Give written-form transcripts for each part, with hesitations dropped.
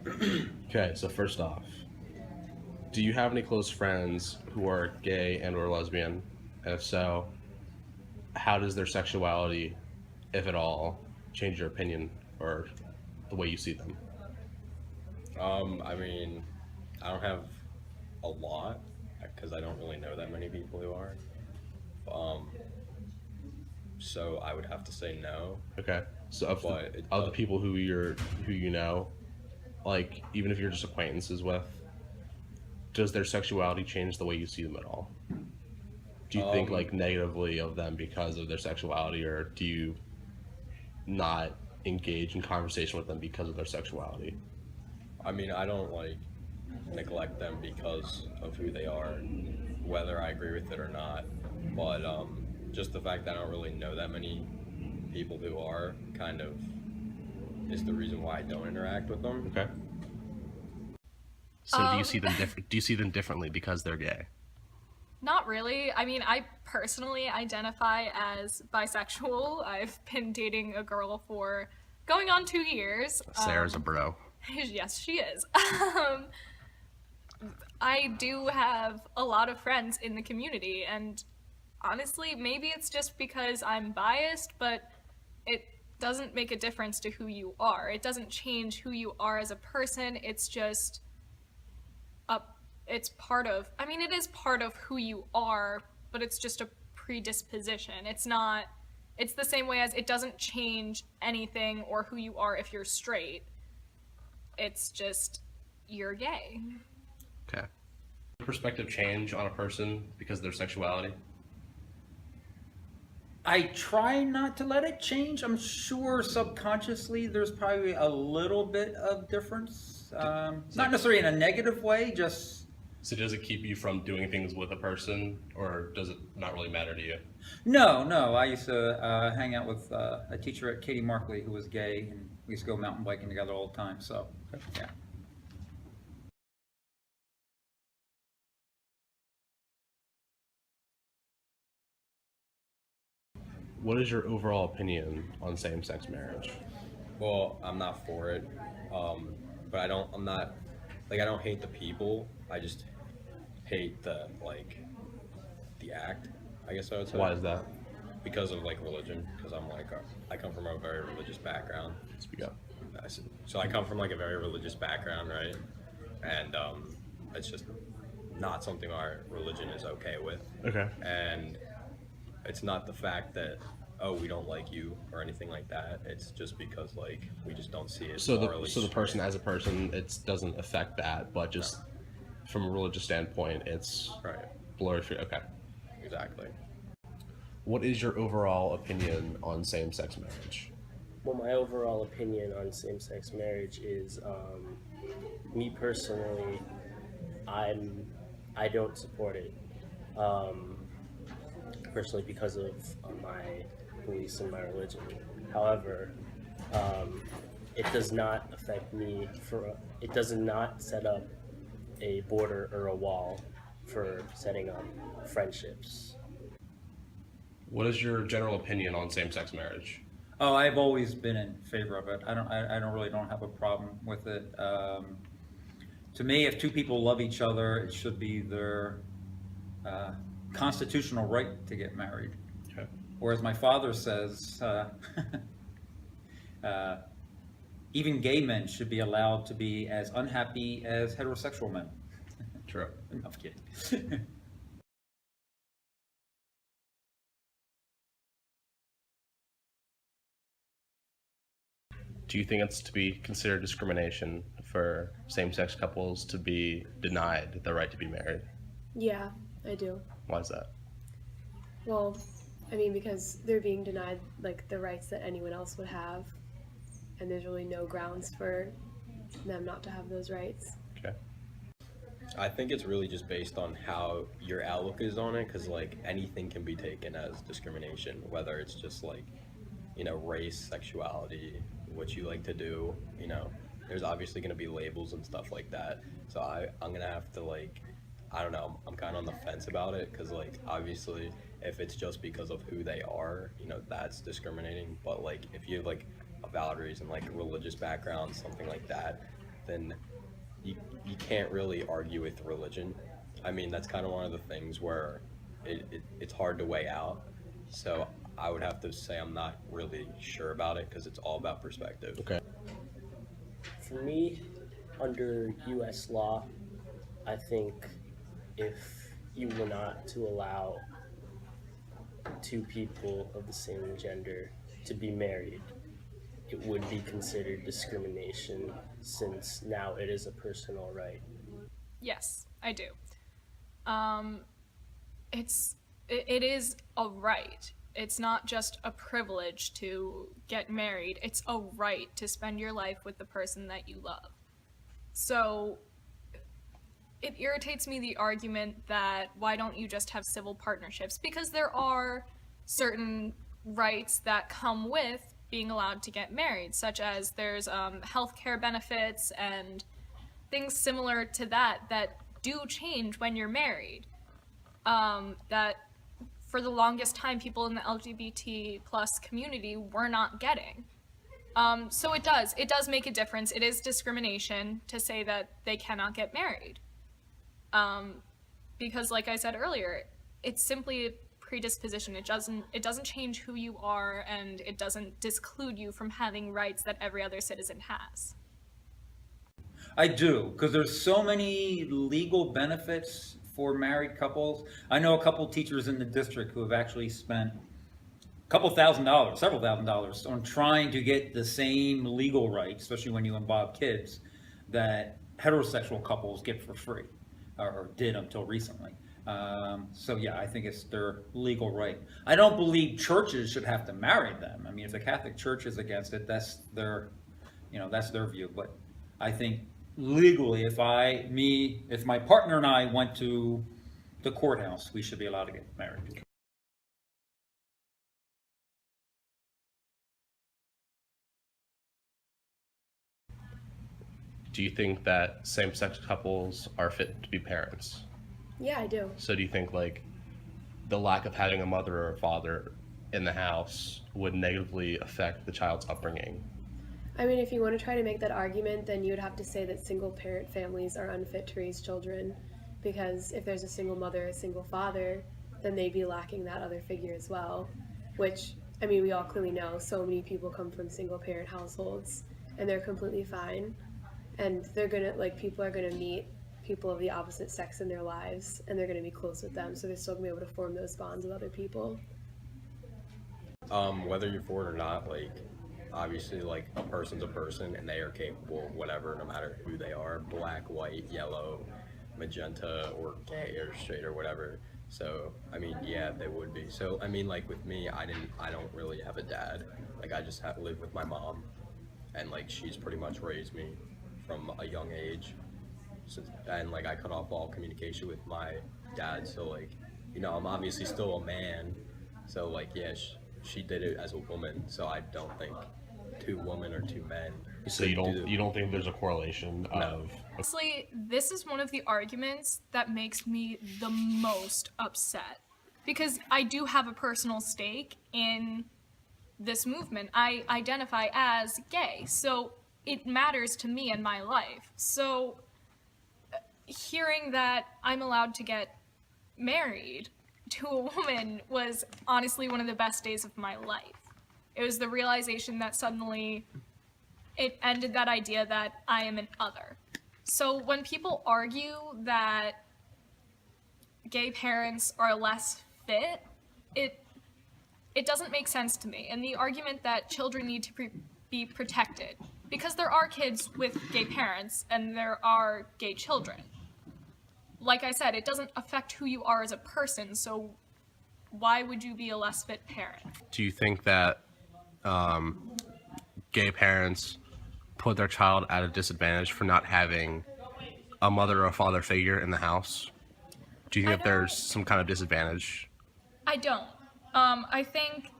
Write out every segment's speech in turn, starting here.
Okay, so first off, do you have any close friends who are gay and or lesbian? And if so, how does their sexuality, if at all, change your opinion or the way you see them? I mean, I don't have a lot because I don't really know that many people who are. Um, so I would have to say no, Okay, so of the but it of the does. people who you know, like even if you're just acquaintances with, does their sexuality change the way you see them at all? Do you think Um, like negatively of them because of their sexuality, or do you not engage in conversation with them because of their sexuality? I mean, I don't like neglect them because of who they are, whether I agree with it or not. But just the fact that I don't really know that many people who are kind of is the reason why I don't interact with them. Okay. So do you Um, see them do you see them differently because they're gay? Not really. I mean, I personally identify as bisexual. I've been dating a girl for going on 2 years. Sarah's a bro. Yes, she is. Um, I do have a lot of friends in the community, and honestly, maybe it's just because I'm biased, but it doesn't make a difference to who you are. It doesn't change who you are as a person. It's just a it's part of, I mean, it is part of who you are, but it's just a predisposition. It's not, it's the same way as it doesn't change anything or who you are if you're straight. It's just you're gay. Okay. Perspective change on a person because of their sexuality? I try not to let it change. I'm sure subconsciously there's probably a little bit of difference. So, Not necessarily in a negative way, just so does it keep you from doing things with a person, or does it not really matter to you? no, no. I used to hang out with a teacher at Katie Markley who was gay, and we used to go mountain biking together all the time. So, yeah. What is your overall opinion on same-sex marriage? Well, I'm not for it, um, but I don't. I'm not like I don't hate the people. I just hate the act. I guess I would say Why is that? because of like religion. Because I come from a very religious background. Speak up. So I come from like a very religious background, right? And it's just not something our religion is okay with. Okay. And it's not the fact that oh we don't like you or anything like that. It's just because like we just don't see it So morally the person straight. as a person, it doesn't affect that, but No, just from a religious standpoint, it's right, blurry. Okay. exactly. What is your overall opinion on same-sex marriage? Well, my overall opinion on same-sex marriage is, me personally, I'm I don't support it. Um, Personally, because of my beliefs and my religion. However, um, it does not affect me. It does not set up a border or a wall for setting up friendships. What is your general opinion on same-sex marriage? Oh, I've always been in favor of it. I don't really don't have a problem with it. To me, if two people love each other, it should be their uh, constitutional right to get married. Okay. Or as my father says, uh, even gay men should be allowed to be as unhappy as heterosexual men. True. Enough kidding. Do you think it's to be considered discrimination for same-sex couples to be denied the right to be married? Yeah, I do. Why is that? Well, I mean, because they're being denied like the rights that anyone else would have, and there's really no grounds for them not to have those rights. Okay. I think it's really just based on how your outlook is on it, because like anything can be taken as discrimination, whether it's just like, race, sexuality, what you like to do. There's obviously going to be labels and stuff like that. So I'm going to have to like, I don't know, I'm kind of on the fence about it, because like obviously if it's just because of who they are, that's discriminating. But like if you have like a valid reason, like a religious background, something like that, then you can't really argue with religion. I mean, that's kind of one of the things where it's hard to weigh out. So I would have to say I'm not really sure about it because it's all about perspective. Okay. For me, under U.S. law, I think if you were not to allow two people of the same gender to be married, it would be considered discrimination since now it is a personal right. Yes, I do. It is a right. It's not just a privilege to get married. It's a right to spend your life with the person that you love. So it irritates me, the argument that why don't you just have civil partnerships? Because there are certain rights that come with being allowed to get married, such as there's healthcare benefits and things similar to that do change when you're married. That for the longest time people in the LGBT plus community were not getting. So it does make a difference. It is discrimination to say that they cannot get married. Because like I said earlier, it's simply a predisposition. It doesn't change who you are, and it doesn't disclude you from having rights that every other citizen has. I do, because there's so many legal benefits for married couples. I know a couple teachers in the district who have actually spent several thousand dollars on trying to get the same legal rights, especially when you involve kids, that heterosexual couples get for free, or did until recently. So yeah, I think it's their legal right. I don't believe churches should have to marry them. I mean, if the Catholic Church is against it, that's their view. But I think legally, if my partner and I went to the courthouse, we should be allowed to get married. Do you think that same-sex couples are fit to be parents? Yeah, I do. So do you think like the lack of having a mother or a father in the house would negatively affect the child's upbringing? I mean, if you want to try to make that argument, then you would have to say that single parent families are unfit to raise children, because if there's a single mother, a single father, then they'd be lacking that other figure as well, which, I mean, we all clearly know so many people come from single parent households and they're completely fine, and people are gonna meet people of the opposite sex in their lives, and they're gonna be close with them, so they're still gonna be able to form those bonds with other people. Whether you're for it or not, like, obviously, like, a person's a person and they are capable of whatever, no matter who they are, black, white, yellow, magenta, or gay or straight or whatever. So I mean, yeah, they would be. So I mean, like, with me, I don't really have a dad. Like, I just live with my mom, and like, she's pretty much raised me from a young age. And like, I cut off all communication with my dad, so like, I'm obviously still a man. So like, yeah, she did it as a woman, so I don't think two women or two men. So you don't think there's a correlation of? Honestly, this is one of the arguments that makes me the most upset, because I do have a personal stake in this movement. I identify as gay, so it matters to me and my life. So hearing that I'm allowed to get married to a woman was honestly one of the best days of my life. It was the realization that suddenly it ended that idea that I am an other. So when people argue that gay parents are less fit, it doesn't make sense to me. And the argument that children need to be protected, because there are kids with gay parents and there are gay children. Like I said, it doesn't affect who you are as a person, so why would you be a less fit parent? Do you think that gay parents put their child at a disadvantage for not having a mother or a father figure in the house? Do you think that there's some kind of disadvantage? I don't. I think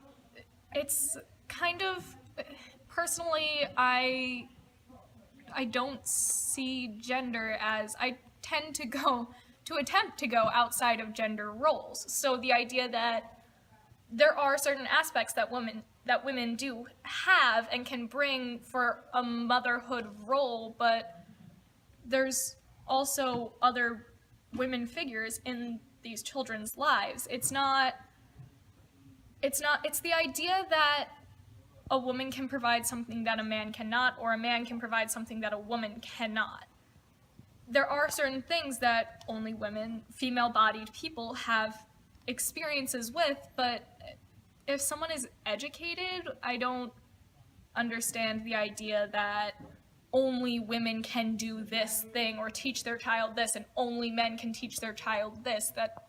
it's kind of, personally, I don't see gender as, I tend to attempt to go outside of gender roles. So the idea that there are certain aspects that women do have and can bring for a motherhood role, but there's also other women figures in these children's lives. It's the idea that a woman can provide something that a man cannot, or a man can provide something that a woman cannot. There are certain things that only women, female-bodied people have experiences with, but if someone is educated, I don't understand the idea that only women can do this thing or teach their child this, and only men can teach their child this. That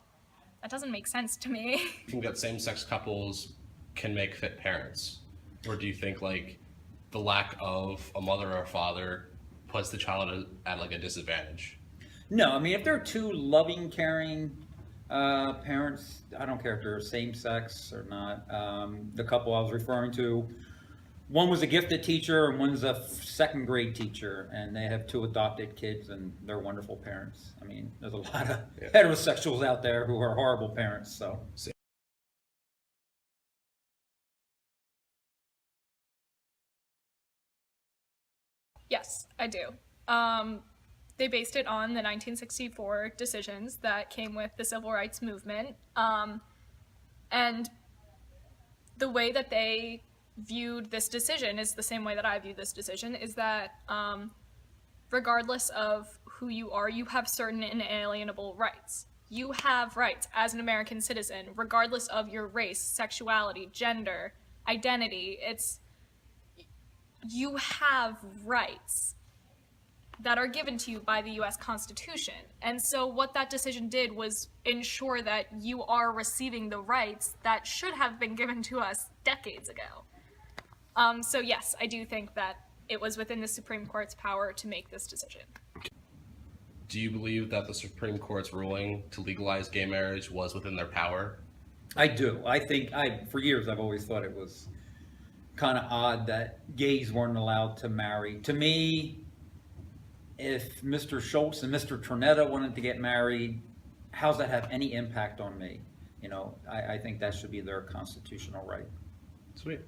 doesn't make sense to me. Do you think that same-sex couples can make fit parents? Or do you think like the lack of a mother or a father puts the child at like a disadvantage? No, I mean, if they're two loving, caring parents, I don't care if they're same sex or not. The couple I was referring to, one was a gifted teacher and one's a second grade teacher, and they have two adopted kids, and they're wonderful parents. I mean, there's a lot of heterosexuals out there who are horrible parents, so. Yes, I do. They based it on the 1964 decisions that came with the Civil Rights Movement. And the way that they viewed this decision is the same way that I view this decision, is that regardless of who you are, you have certain inalienable rights. You have rights as an American citizen, regardless of your race, sexuality, gender, identity. You have rights that are given to you by the US Constitution. And so what that decision did was ensure that you are receiving the rights that should have been given to us decades ago. So yes, I do think that it was within the Supreme Court's power to make this decision. Do you believe that the Supreme Court's ruling to legalize gay marriage was within their power? I do. I think, for years, I've always thought it was kind of odd that gays weren't allowed to marry. To me, if Mr. Schultz and Mr. Tronetta wanted to get married, how's that have any impact on me? You know, I think that should be their constitutional right. Sweet.